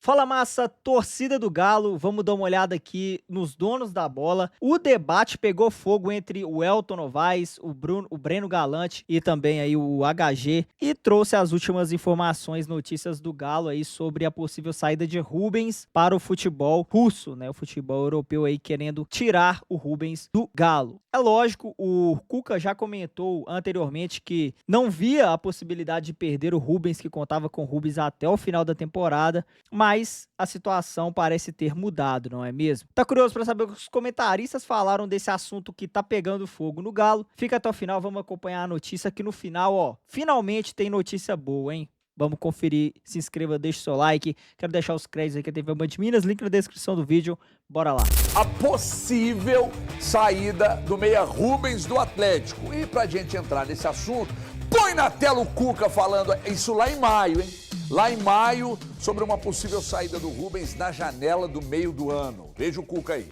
Fala massa, torcida do Galo, vamos dar uma olhada aqui nos donos da bola. O debate pegou fogo entre o Elton Novaes, o Breno Galante e também aí o HG e trouxe as últimas informações, notícias do Galo aí sobre a possível saída de Rubens para o futebol russo, né? O futebol europeu aí querendo tirar o Rubens do Galo. É lógico, o Cuca já comentou anteriormente que não via a possibilidade de perder o Rubens, que contava com o Rubens até o final da temporada, mas a situação parece ter mudado, não é mesmo? Tá curioso para saber o que os comentaristas falaram desse assunto que tá pegando fogo no Galo? Fica até o final, vamos acompanhar a notícia que no final, ó, finalmente tem notícia boa, hein? Vamos conferir, se inscreva, deixe seu like. Quero deixar os créditos aí que a TV Band de Minas, link na descrição do vídeo. Bora lá. A possível saída do meia Rubens do Atlético. E pra gente entrar nesse assunto, põe na tela o Cuca falando isso lá em maio, hein? Lá em maio, sobre uma possível saída do Rubens na janela do meio do ano. Veja o Cuca aí.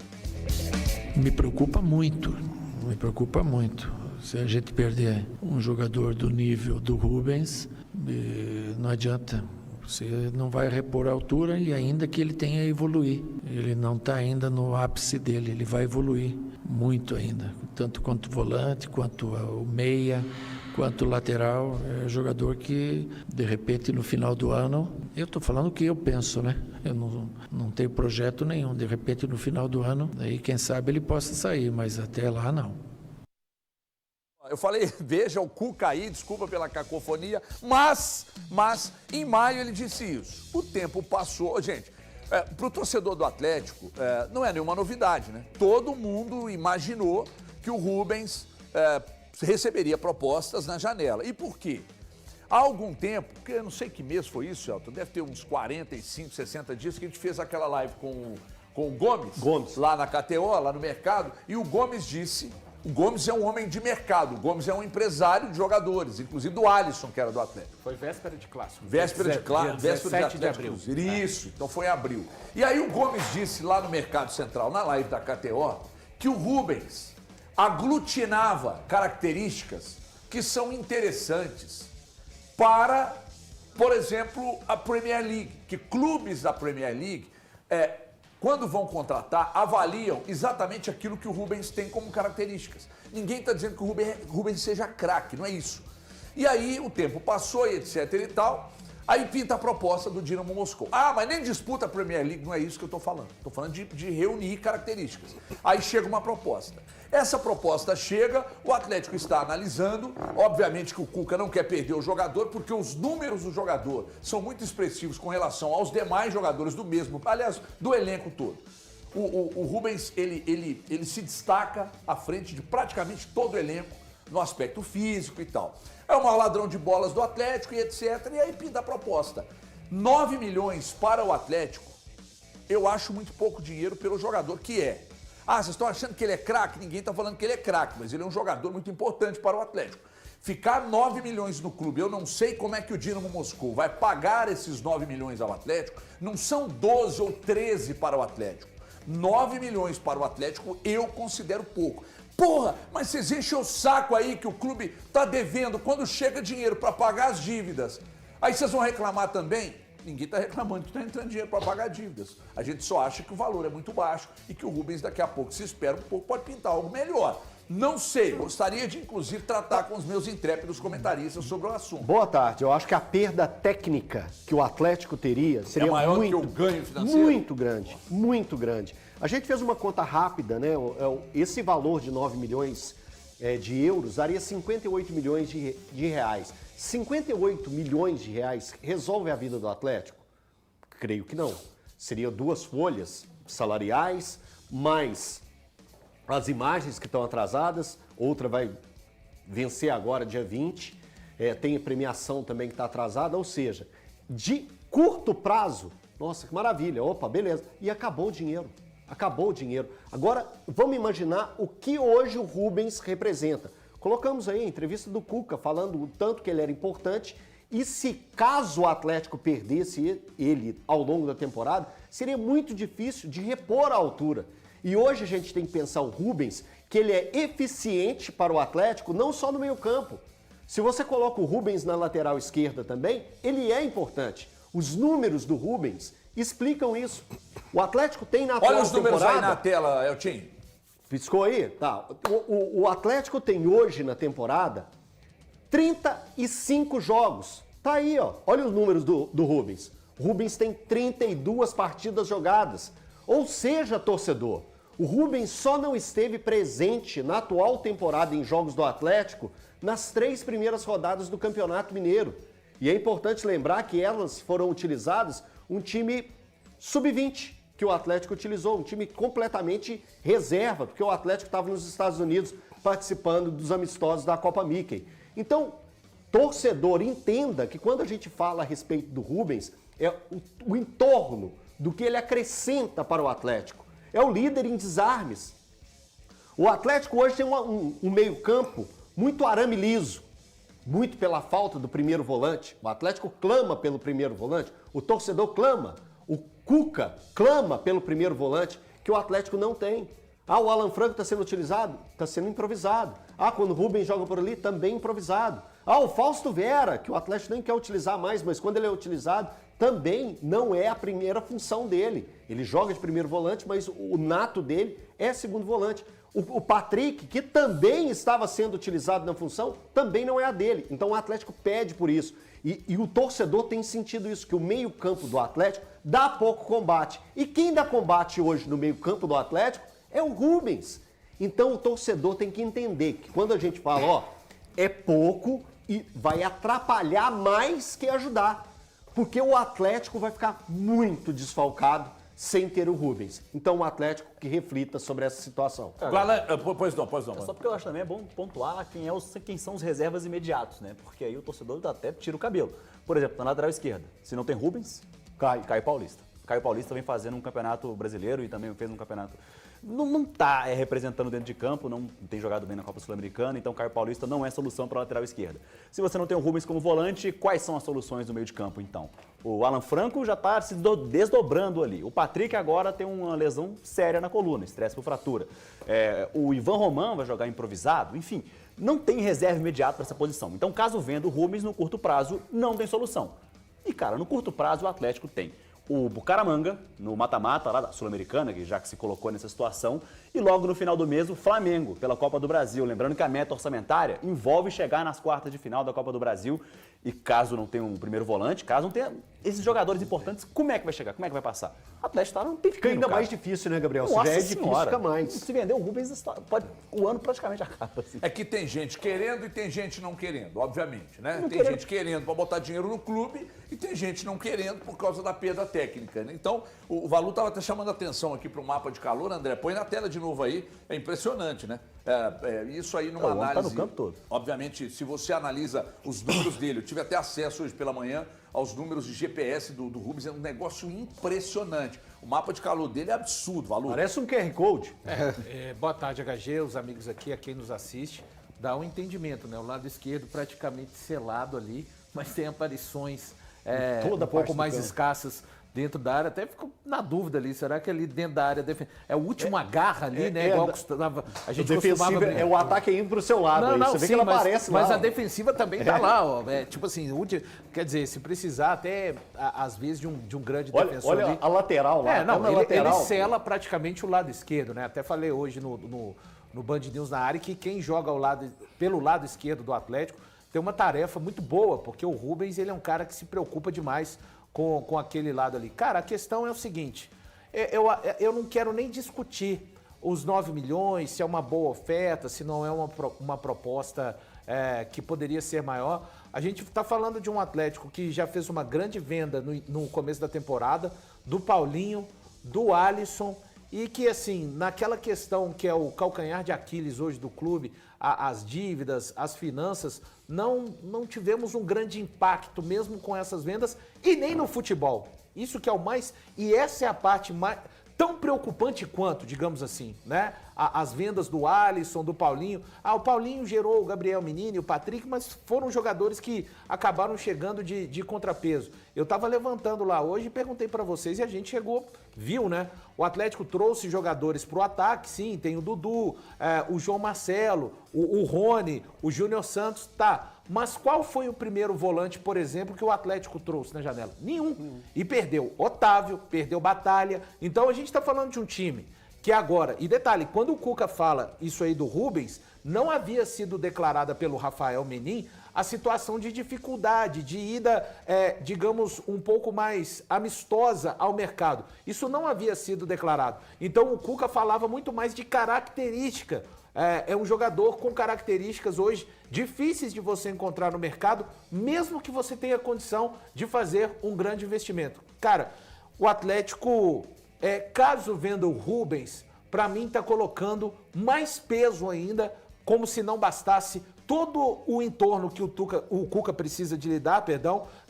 Me preocupa muito, Se a gente perder um jogador do nível do Rubens, não adianta. Você não vai repor a altura e ainda que ele tenha a evoluir. Ele não está ainda no ápice dele, ele vai evoluir muito ainda. Tanto quanto volante, quanto o meia, quanto lateral. É jogador que, de repente, no final do ano... Eu estou falando o que eu penso, né? Eu não tenho projeto nenhum. De repente, no final do ano, aí quem sabe ele possa sair, mas até lá não. Eu falei, veja o Cuca aí, desculpa pela cacofonia, mas em maio ele disse isso. O tempo passou, gente, para o torcedor do Atlético não é nenhuma novidade, né? Todo mundo imaginou que o Rubens receberia propostas na janela. E por quê? Há algum tempo, porque eu não sei que mês foi isso, Elton, deve ter uns 45, 60 dias que a gente fez aquela live com o Gomes, lá na KTO, lá no mercado, e o Gomes disse... O Gomes é um homem de mercado, o Gomes é um empresário de jogadores, inclusive do Alisson, que era do Atlético. Foi véspera de clássico. Véspera de clássico, véspera de abril. Isso, então foi em abril. E aí o Gomes disse lá no Mercado Central, na live da KTO, que o Rubens aglutinava características que são interessantes para, por exemplo, a Premier League, que clubes da Premier League... quando vão contratar, avaliam exatamente aquilo que o Rubens tem como características. Ninguém está dizendo que o Rubens seja craque, não é isso. E aí o tempo passou e etc e tal, aí pinta a proposta do Dinamo Moscou. Ah, mas nem disputa a Premier League, não é isso que eu estou falando. Estou falando de reunir características. Aí chega uma proposta. Essa proposta chega, o Atlético está analisando, obviamente que o Cuca não quer perder o jogador, porque os números do jogador são muito expressivos com relação aos demais jogadores do mesmo, aliás, do elenco todo. O Rubens, ele se destaca à frente de praticamente todo o elenco, no aspecto físico e tal. É o maior ladrão de bolas do Atlético e etc. E aí pinta a proposta. 9 milhões para o Atlético, eu acho muito pouco dinheiro pelo jogador que é. Ah, vocês estão achando que ele é craque? Ninguém está falando que ele é craque, mas ele é um jogador muito importante para o Atlético. Ficar 9 milhões no clube, eu não sei como é que o Dinamo Moscou vai pagar esses 9 milhões ao Atlético, não são 12 ou 13 para o Atlético. 9 milhões para o Atlético eu considero pouco. Porra, mas vocês enchem o saco aí que o clube tá devendo quando chega dinheiro para pagar as dívidas. Aí vocês vão reclamar também? Ninguém está reclamando que está entrando dinheiro para pagar dívidas. A gente só acha que o valor é muito baixo e que o Rubens daqui a pouco, se espera um pouco, pode pintar algo melhor. Não sei, gostaria de inclusive tratar com os meus intrépidos comentaristas sobre o assunto. Boa tarde, eu acho que a perda técnica que o Atlético teria seria maior muito, que o ganho financeiro? Muito grande, muito grande. A gente fez uma conta rápida, né? Esse valor de 9 milhões de euros daria 58 milhões de reais. 58 milhões de reais resolve a vida do Atlético? Creio que não. Seria 2 folhas salariais, mais as imagens que estão atrasadas, outra vai vencer agora, dia 20, tem a premiação também que está atrasada, ou seja, de curto prazo, nossa, que maravilha, opa, beleza, e acabou o dinheiro. Acabou o dinheiro. Agora, vamos imaginar o que hoje o Rubens representa. Colocamos aí a entrevista do Cuca falando o tanto que ele era importante e se caso o Atlético perdesse ele ao longo da temporada, seria muito difícil de repor a altura. E hoje a gente tem que pensar o Rubens, que ele é eficiente para o Atlético, não só no meio-campo. Se você coloca o Rubens na lateral esquerda também, ele é importante. Os números do Rubens, explicam isso. O Atlético tem na atual Olha os números aí temporada... na tela, Eltim. Piscou aí? Tá. O Atlético tem hoje na temporada 35 jogos. Tá aí, ó. Olha os números do Rubens. O Rubens tem 32 partidas jogadas. Ou seja, torcedor, o Rubens só não esteve presente na atual temporada em jogos do Atlético nas 3 primeiras rodadas do Campeonato Mineiro. E é importante lembrar que elas foram utilizadas um time sub-20 que o Atlético utilizou, um time completamente reserva, porque o Atlético estava nos Estados Unidos participando dos amistosos da Copa Mickey. Então, torcedor, entenda que quando a gente fala a respeito do Rubens, é o entorno do que ele acrescenta para o Atlético. É o líder em desarmes. O Atlético hoje tem um meio-campo muito arame liso, muito pela falta do primeiro volante. O Atlético clama pelo primeiro volante, o torcedor clama, o Cuca clama pelo primeiro volante, que o Atlético não tem. Ah, o Alan Franco está sendo utilizado? Está sendo improvisado. Ah, quando o Rubens joga por ali, também improvisado. Ah, o Fausto Vera, que o Atlético nem quer utilizar mais, mas quando ele é utilizado, também não é a primeira função dele. Ele joga de primeiro volante, mas o nato dele é segundo volante. O Patrick, que também estava sendo utilizado na função, também não é a dele. Então o Atlético pede por isso. E o torcedor tem sentido isso, que o meio-campo do Atlético dá pouco combate. E quem dá combate hoje no meio-campo do Atlético é o Rubens. Então o torcedor tem que entender que quando a gente fala, ó, é pouco e vai atrapalhar mais que ajudar. Porque o Atlético vai ficar muito desfalcado sem ter o Rubens. Então o Atlético que reflita sobre essa situação. Pois não. Só porque eu acho também é bom pontuar quem são os reservas imediatos, né? Porque aí o torcedor até tira o cabelo. Por exemplo, na lateral esquerda, se não tem Rubens, Caio Paulista. Caio Paulista vem fazendo um campeonato brasileiro e também fez um campeonato... Não está representando dentro de campo, não tem jogado bem na Copa Sul-Americana, então Caio Paulista não é solução para a lateral esquerda. Se você não tem o Rubens como volante, quais são as soluções do meio de campo, então? O Alan Franco já está se desdobrando ali. O Patrick agora tem uma lesão séria na coluna, estresse por fratura. O Ivan Roman vai jogar improvisado, enfim, não tem reserva imediata para essa posição. Então, caso venda o Rubens, no curto prazo, não tem solução. E, cara, no curto prazo o Atlético tem o Bucaramanga, no mata-mata lá da Sul-Americana, que já que se colocou nessa situação, e logo no final do mês o Flamengo, pela Copa do Brasil. Lembrando que a meta orçamentária envolve chegar nas quartas de final da Copa do Brasil, e caso não tenha um primeiro volante, caso não tenha esses jogadores importantes, como é que vai chegar? Como é que vai passar? O Atlético não tem Fica ainda mais difícil, né, Gabriel? Nossa Se já é difícil, fica mais. Se vender o Rubens, o ano praticamente acaba. Assim. É que tem gente querendo e tem gente não querendo, obviamente, né? Não tem querendo. gente querendo para botar dinheiro no clube e tem gente não querendo por causa da perda técnica, né? Então, o Valu estava até chamando a atenção aqui para o mapa de calor, André, põe na tela de novo aí, é impressionante, né? Isso aí numa o análise... tá no campo todo. Obviamente, se você analisa os números dele, eu tive até acesso hoje pela manhã aos números de GPS do Rubens, é um negócio impressionante. O mapa de calor dele é absurdo, Valu. Parece um QR Code. Boa tarde, HG, os amigos aqui, a quem nos assiste. Dá um entendimento, né? O lado esquerdo praticamente selado ali, mas tem aparições Toda um parte pouco do mais campo. escassas dentro da área. Até fico na dúvida ali, será que ali dentro da área é o último agarra ali, né? Igual costumava, a gente costumava... O ataque é indo pro seu lado. Aí. Você vê que ela aparece lá. Mas a defensiva também tá lá, ó. Tipo assim, quer dizer, se precisar até, às vezes, de um grande defensor Olha ali... a lateral lá. Ele sela praticamente o lado esquerdo, né? Até falei hoje no Band News na área que quem joga pelo lado esquerdo do Atlético tem uma tarefa muito boa, porque o Rubens ele é um cara que se preocupa demais com aquele lado ali. Cara, a questão é o seguinte, eu não quero nem discutir os 9 milhões, se é uma boa oferta, se não é uma proposta que poderia ser maior. A gente está falando de um Atlético que já fez uma grande venda no começo da temporada, do Paulinho, do Alisson, e que, assim, naquela questão que é o calcanhar de Aquiles hoje do clube, as dívidas, as finanças, não tivemos um grande impacto mesmo com essas vendas e nem no futebol. Isso que é o mais... E essa é a parte mais... tão preocupante quanto, digamos assim, né? As vendas do Alisson, do Paulinho. O Paulinho gerou o Gabriel Menino e o Patrick, mas foram jogadores que acabaram chegando de contrapeso. Eu estava levantando lá hoje e perguntei para vocês e a gente viu, né? O Atlético trouxe jogadores para o ataque, sim, tem o Dudu, o João Marcelo, o Rony, o Júnior Santos, tá. Mas qual foi o primeiro volante, por exemplo, que o Atlético trouxe na janela? Nenhum. E perdeu Otávio, perdeu Batalha. Então a gente está falando de um time que agora... E detalhe, quando o Cuca fala isso aí do Rubens, não havia sido declarada pelo Rafael Menin a situação de dificuldade, de ida, digamos, um pouco mais amistosa ao mercado. Isso não havia sido declarado. Então o Cuca falava muito mais de característica. É um jogador com características hoje difíceis de você encontrar no mercado, mesmo que você tenha condição de fazer um grande investimento. Cara, o Atlético, caso venda o Rubens, para mim está colocando mais peso ainda, como se não bastasse todo o entorno que o Cuca precisa de lidar,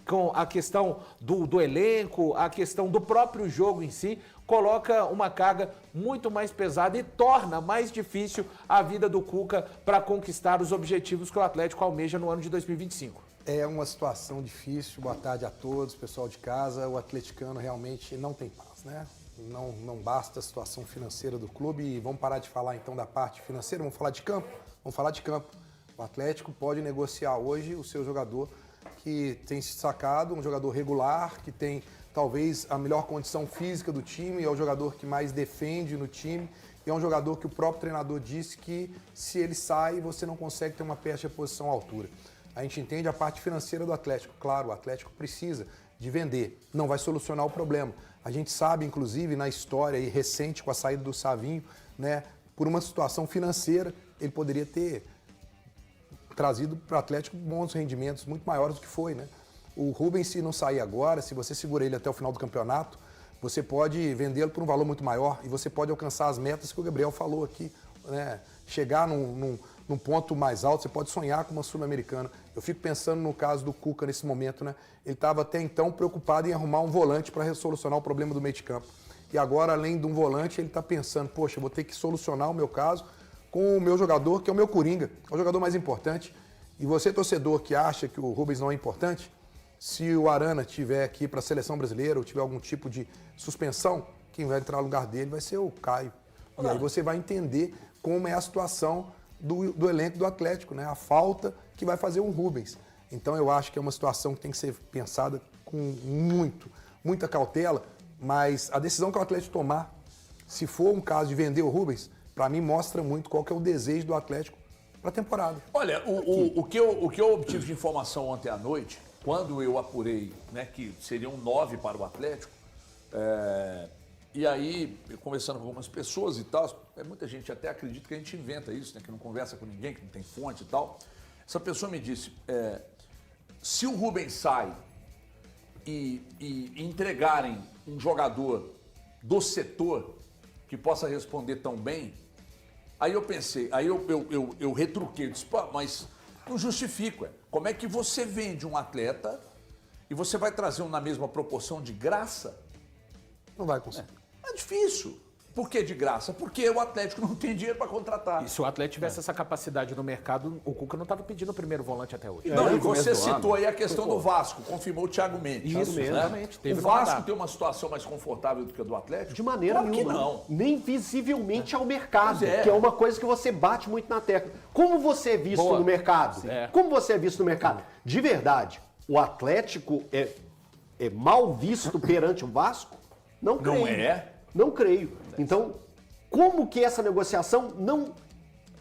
com a questão do elenco, a questão do próprio jogo em si, coloca uma carga muito mais pesada e torna mais difícil a vida do Cuca para conquistar os objetivos que o Atlético almeja no ano de 2025. É uma situação difícil. Boa tarde a todos, pessoal de casa. O atleticano realmente não tem paz, né? Não basta a situação financeira do clube. E vamos parar de falar então da parte financeira, vamos falar de campo? Vamos falar de campo. O Atlético pode negociar hoje o seu jogador que tem se destacado, um jogador regular, que tem talvez a melhor condição física do time, é o jogador que mais defende no time, e é um jogador que o próprio treinador disse que se ele sai, você não consegue ter uma peça de posição à altura. A gente entende a parte financeira do Atlético. Claro, o Atlético precisa de vender, não vai solucionar o problema. A gente sabe, inclusive, na história aí, recente, com a saída do Savinho, né, por uma situação financeira, ele poderia ter trazido para o Atlético bons rendimentos, muito maiores do que foi, né? O Rubens, se não sair agora, se você segura ele até o final do campeonato, você pode vendê-lo por um valor muito maior e você pode alcançar as metas que o Gabriel falou aqui, né? Chegar num ponto mais alto, você pode sonhar com uma Sul-Americana. Eu fico pensando no caso do Cuca nesse momento, né? Ele estava até então preocupado em arrumar um volante para solucionar o problema do meio de campo. E agora, além de um volante, ele está pensando, poxa, eu vou ter que solucionar o meu caso com o meu jogador, que é o meu Coringa, é o jogador mais importante. E você, torcedor, que acha que o Rubens não é importante, se o Arana estiver aqui para a seleção brasileira ou tiver algum tipo de suspensão, quem vai entrar no lugar dele vai ser o Caio. E aí você vai entender como é a situação do elenco do Atlético, né? A falta que vai fazer o Rubens. Então eu acho que é uma situação que tem que ser pensada com muita cautela, mas a decisão que o Atlético tomar, se for um caso de vender o Rubens, para mim mostra muito qual que é o desejo do Atlético para a temporada. Olha, o que eu obtive de informação ontem à noite, quando eu apurei, né, que seriam 9 para o Atlético, e aí, conversando com algumas pessoas e tal, muita gente até acredita que a gente inventa isso, né, que não conversa com ninguém, que não tem fonte e tal. Essa pessoa me disse, se o Rubens sai e entregarem um jogador do setor que possa responder tão bem, aí eu pensei, aí eu retruquei, eu disse, pô, mas não justifico. Como é que você vende um atleta e você vai trazer um na mesma proporção de graça? Não vai conseguir. É difícil. Por que de graça? Porque o Atlético não tem dinheiro para contratar. E se o Atlético tivesse essa capacidade no mercado, o Cuca não estava pedindo o primeiro volante até hoje. Não, e você citou aí a questão do Vasco, confirmou o Thiago Mendes. Isso, exatamente. O Vasco tem uma situação mais confortável do que a do Atlético? De maneira claro nenhuma. Que não. Nem visivelmente ao mercado, Pois é. que é uma coisa que você bate muito na tecla. Como você é visto Boa. no mercado? É. Como você é visto no mercado? De verdade, o Atlético é mal visto perante o Vasco? Não creio. Não é? Não creio. Então, como que essa negociação não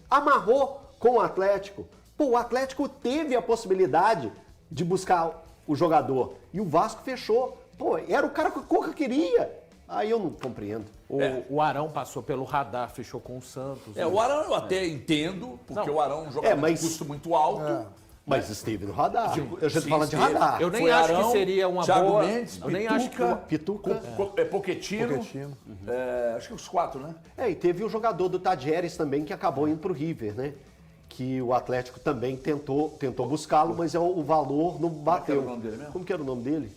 amarrou com o Atlético? Pô, o Atlético teve a possibilidade de buscar o jogador e o Vasco fechou. Pô, era o cara que o Cuca queria. Aí eu não compreendo. O Arão passou pelo radar, fechou com o Santos. O Arão eu até entendo, porque o Arão é um jogador mas- de custo muito alto. Mas esteve no radar. A gente sim, fala de esteve. radar. Eu nem Foi acho Arão, que seria uma Thiago boa... Mendes, eu nem acho que... Pituca. Pochettino. Acho que os 4, né? E teve o jogador do Tadieres também que acabou indo pro River, né? Que o Atlético tentou buscá-lo, mas o valor não bateu. era o nome dele mesmo? Como que era o nome dele?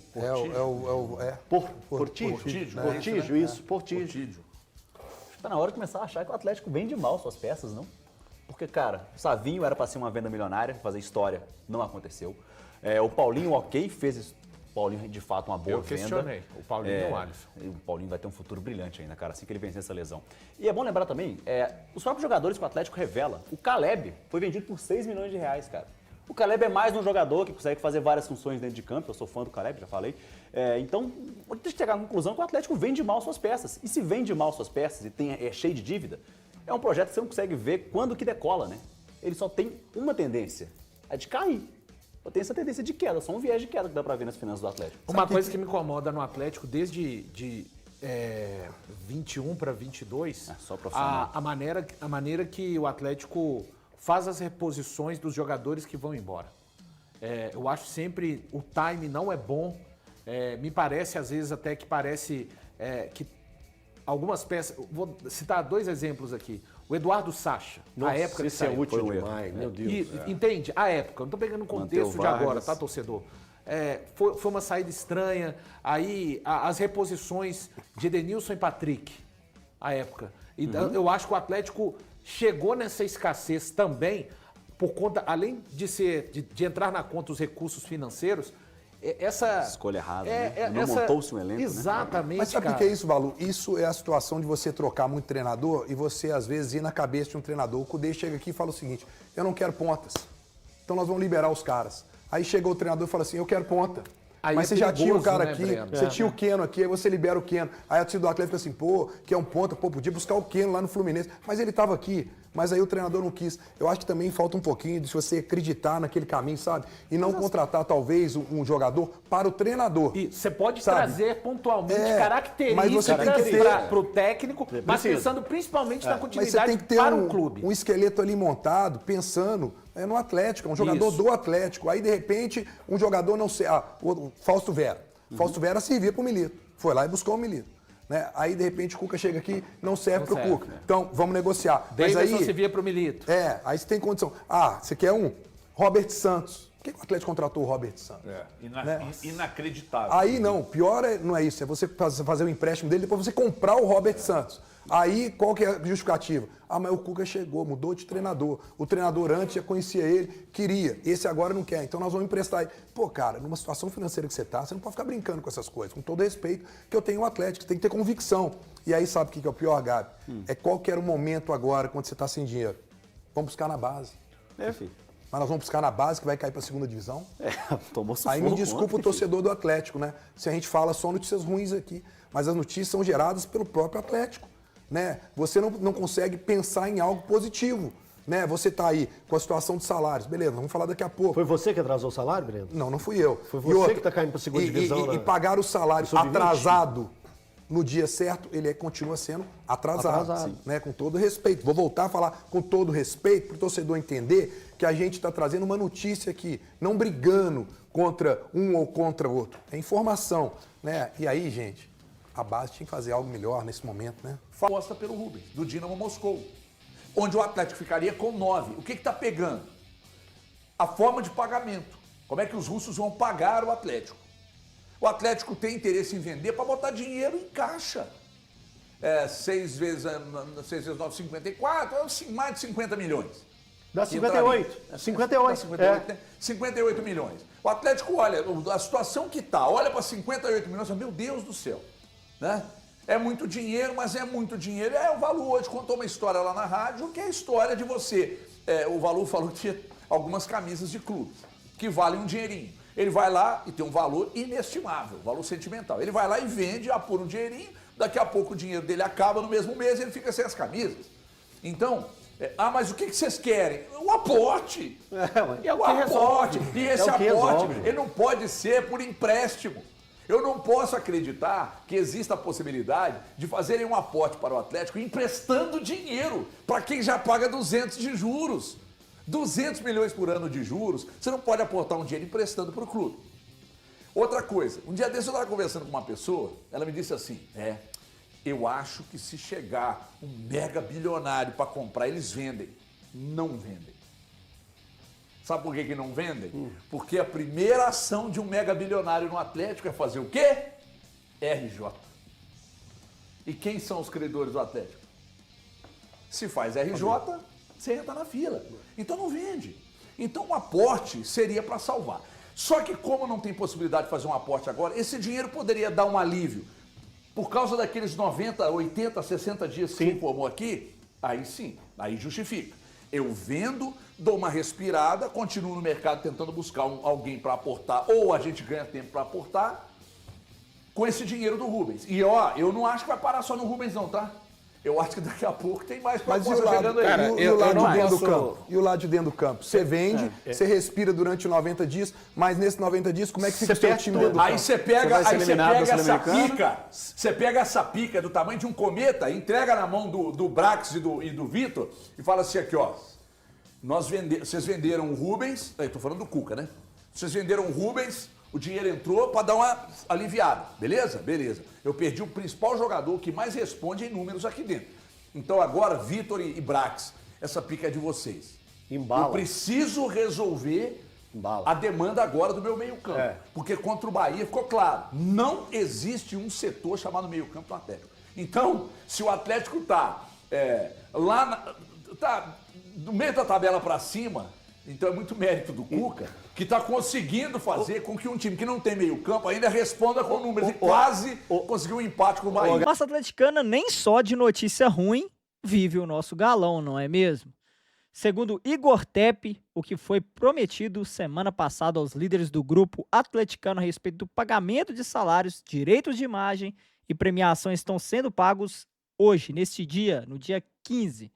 Portígio, Portígio. Tá na hora de começar a achar que o Atlético vende mal suas peças, não? Porque, cara, o Savinho era pra ser uma venda milionária, fazer história, não aconteceu. O Paulinho, ok, fez isso. O Paulinho, de fato, uma boa Eu questionei. venda. O Paulinho e o Alisson. O Paulinho vai ter um futuro brilhante ainda, cara, assim que ele vencer essa lesão. E é bom lembrar também, os próprios jogadores que o Atlético revela. O Caleb foi vendido por 6 milhões de reais, cara. O Caleb é mais um jogador que consegue fazer várias funções dentro de campo. Eu sou fã do Caleb, já falei. Então, a gente tem que chegar à conclusão que o Atlético vende mal suas peças. E se vende mal suas peças e é cheio de dívida, é um projeto que você não consegue ver quando que decola, né? Ele só tem uma tendência, a de cair. Eu tenho essa tendência de queda, só um viés de queda que dá pra ver nas finanças do Atlético. Uma coisa que me incomoda no Atlético, desde 21 para 22, só profissional. a maneira que o Atlético faz as reposições dos jogadores que vão embora. Eu acho sempre o time não é bom. Me parece, às vezes, até que parece que algumas peças... Vou citar 2 exemplos aqui. O Eduardo Sacha, Nossa, a época que esse é saiu. útil foi um demais, meu Deus. Entende? A época. Eu não estou pegando o contexto de agora, tá, torcedor? Foi uma saída estranha. Aí, as reposições de Edenilson e Patrick, a época. Então, eu acho que o Atlético chegou nessa escassez também, por conta, além de entrar na conta os recursos financeiros, essa... Escolha errada, né? Não montou-se um elenco, Exatamente, Mas sabe o que é isso, Valu? Isso é a situação de você trocar muito treinador e você, às vezes, ir na cabeça de um treinador. O Cudê chega aqui e fala o seguinte, eu não quero pontas, então nós vamos liberar os caras. Aí chega o treinador e fala assim, eu quero ponta. Aí Mas você já tinha o perigoso, cara né, aqui, Breno? você tinha o Keno aqui, aí você libera o Keno. Aí a torcida do Atlético fica assim, pô, que é um ponta, pô, podia buscar o Keno lá no Fluminense. Mas ele estava aqui, mas aí o treinador não quis. Eu acho que também falta um pouquinho de você acreditar naquele caminho, sabe? E não contratar, talvez, um jogador para o treinador. E você pode Sabe? trazer pontualmente Mas características você tem que ter... para o técnico, mas pensando principalmente na Mas você continuidade tem que ter para o clube. um esqueleto ali montado, pensando no Atlético, é um jogador Isso. do Atlético. Aí, de repente, um jogador não sei. O Fausto Vera. Fausto Vera servia para o Milito. Foi lá e buscou o Milito. Né? Aí, de repente, o Cuca chega aqui, não serve para o Cuca. Então, vamos negociar. Mas Davidson aí, servia para o Milito. aí você tem condição. Você quer um? Robert Santos. Por que o Atlético contratou o Robert Santos? Inacreditável. Aí não, pior não é isso, é você fazer o empréstimo dele, depois você comprar o Robert Santos. Aí, qual que é a justificativa? Mas o Cuca chegou, mudou de treinador. O treinador antes já conhecia ele, queria. Esse agora não quer, então nós vamos emprestar ele. Pô, cara, numa situação financeira que você tá, você não pode ficar brincando com essas coisas. Com todo respeito, que eu tenho o Atlético, você tem que ter convicção. E aí, sabe o que é o pior, Gabi? É qual que era o momento agora, quando você tá sem dinheiro? Vamos buscar na base. Filho. Mas nós vamos buscar na base, que vai cair para a segunda divisão. Tomou sufoco. Aí me desculpa ontem, o torcedor do Atlético, né? Se a gente fala só notícias ruins aqui, mas as notícias são geradas pelo próprio Atlético, né? Você não consegue pensar em algo positivo, né? Você tá aí com a situação de salários, beleza, vamos falar daqui a pouco. Foi você que atrasou o salário, Breno? Não fui eu. Foi você que tá caindo pra segunda divisão, E né? pagar o salário Sub-20. atrasado no dia certo, ele continua sendo atrasado. Né? Com todo respeito. Vou voltar a falar com todo respeito para o torcedor entender que a gente está trazendo uma notícia aqui, não brigando contra um ou contra outro. É informação, né? E aí, gente, a base tinha que fazer algo melhor nesse momento, né? Proposta pelo Rubens, do Dinamo Moscou, onde o Atlético ficaria com 9. O que está pegando? A forma de pagamento. Como é que os russos vão pagar o Atlético? O Atlético tem interesse em vender para botar dinheiro em caixa. 6 vezes 9, 54, mais de 50 milhões. Dá 58. 58. 58 milhões. O Atlético olha, a situação que está, olha para 58 milhões, meu Deus do céu. Né? É muito dinheiro, mas é muito dinheiro. O Valu hoje contou uma história lá na rádio, que é a história de você. O Valu falou que tinha algumas camisas de clubes, que valem um dinheirinho. Ele vai lá e tem um valor inestimável, valor sentimental. Ele vai lá e vende, apura um dinheirinho, daqui a pouco o dinheiro dele acaba no mesmo mês e ele fica sem as camisas. Então, mas o que vocês querem? O aporte. É o que resolve. E esse aporte, ele não pode ser por empréstimo. Eu não posso acreditar que exista a possibilidade de fazerem um aporte para o Atlético emprestando dinheiro para quem já paga 200 de juros. 200 milhões por ano de juros, você não pode aportar um dinheiro emprestando para o clube. Outra coisa, um dia desse eu estava conversando com uma pessoa, ela me disse assim, eu acho que se chegar um mega bilionário para comprar, eles vendem. Não vendem. Sabe por que não vendem? Porque a primeira ação de um mega bilionário no Atlético é fazer o quê? RJ. E quem são os credores do Atlético? Se faz RJ, você entra na fila. Então não vende. Então um aporte seria para salvar. Só que como não tem possibilidade de fazer um aporte agora, esse dinheiro poderia dar um alívio. Por causa daqueles 90, 80, 60 dias que você informou aqui, aí sim, aí justifica. Eu vendo dou uma respirada, continuo no mercado tentando buscar alguém para aportar, ou a gente ganha tempo para aportar, com esse dinheiro do Rubens. E ó, eu não acho que vai parar só no Rubens não, tá? Eu acho que daqui a pouco tem mais Mas e o proposta lado, chegando aí. cara, e o lado eu não de dentro do posso- campo? E o lado de dentro do campo? Você vende, você respira durante 90 dias, mas nesses 90 dias, como é que fica o seu perde time tudo. dentro do Aí campo? você pega, Você vai ser aí você eliminado pega da essa Sul-Americana? pica, você pega essa pica do tamanho de um cometa, entrega na mão do Brax e do Vitor e fala assim aqui, ó. Vocês venderam o Rubens, eu tô falando do Cuca, né? Vocês venderam o Rubens, o dinheiro entrou para dar uma aliviada, beleza? Beleza. Eu perdi o principal jogador que mais responde em números aqui dentro. Então agora, Vitor e Brax, essa pica é de vocês. Embala. Eu preciso resolver Embala. a demanda agora do meu meio-campo. É. Porque contra o Bahia ficou claro, não existe um setor chamado meio-campo no Atlético. Então, se o Atlético tá tá no meio da tabela para cima, então é muito mérito do Cuca, que está conseguindo fazer com que um time que não tem meio-campo ainda responda com números e quase conseguiu um empate com o Bahia. Nossa atleticana nem só de notícia ruim vive o nosso galão, não é mesmo? Segundo Igor Tepe, o que foi prometido semana passada aos líderes do grupo atleticano a respeito do pagamento de salários, direitos de imagem e premiações estão sendo pagos hoje, neste dia, no dia 15,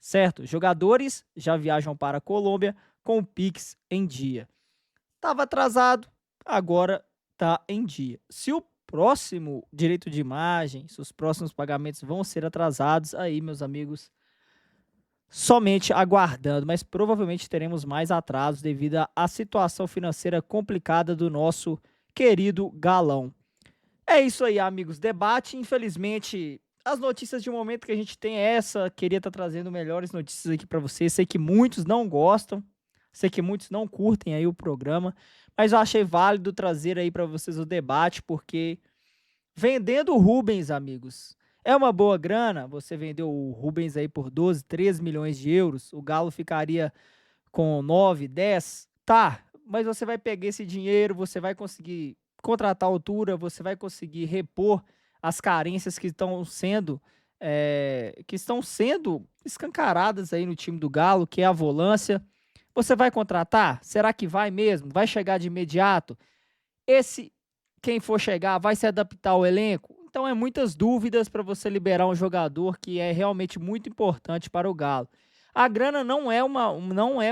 certo? Jogadores já viajam para a Colômbia com o Pix em dia. Estava atrasado, agora está em dia. Se o próximo direito de imagem, se os próximos pagamentos vão ser atrasados, aí, meus amigos, somente aguardando, mas provavelmente teremos mais atrasos devido à situação financeira complicada do nosso querido galão. É isso aí, amigos. Debate, infelizmente, as notícias de momento que a gente tem é essa. Queria estar trazendo melhores notícias aqui para vocês. Sei que muitos não gostam, sei que muitos não curtem aí o programa, mas eu achei válido trazer aí para vocês o debate, porque vendendo o Rubens, amigos, é uma boa grana. Você vendeu o Rubens aí por 12, 13 milhões de euros, o Galo ficaria com 9, 10, tá, mas você vai pegar esse dinheiro, você vai conseguir contratar a altura, você vai conseguir repor as carências que estão sendo escancaradas aí no time do Galo, que é a volância. Você vai contratar? Será que vai mesmo? Vai chegar de imediato? Quem for chegar, vai se adaptar ao elenco? Então é muitas dúvidas para você liberar um jogador que é realmente muito importante para o Galo. A grana não é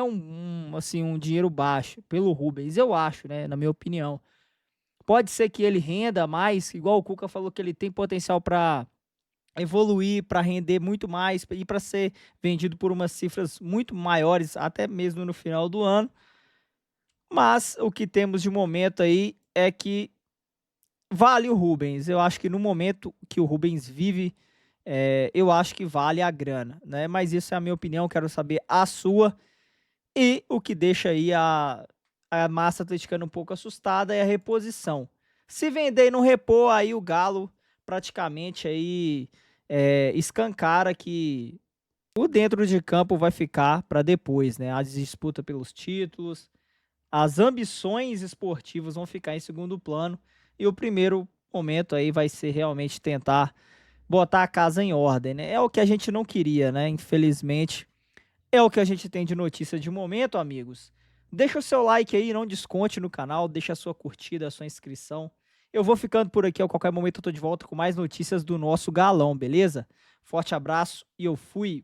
um dinheiro baixo pelo Rubens, eu acho, né, na minha opinião. Pode ser que ele renda mais, igual o Cuca falou que ele tem potencial para evoluir, para render muito mais e para ser vendido por umas cifras muito maiores, até mesmo no final do ano. Mas o que temos de momento aí é que vale o Rubens. Eu acho que no momento que o Rubens vive, eu acho que vale a grana, né? Mas isso é a minha opinião, quero saber a sua. E o que deixa aí a massa atleticana um pouco assustada é a reposição. Se vender e não repor, aí o Galo praticamente aí escancara que o dentro de campo vai ficar para depois, né? A disputa pelos títulos, as ambições esportivas vão ficar em segundo plano e o primeiro momento aí vai ser realmente tentar botar a casa em ordem, né? É o que a gente não queria, né? Infelizmente, é o que a gente tem de notícia de momento, amigos. Deixa o seu like aí, não desconte no canal, deixa a sua curtida, a sua inscrição. Eu vou ficando por aqui, a qualquer momento eu tô de volta com mais notícias do nosso galão, beleza? Forte abraço e eu fui!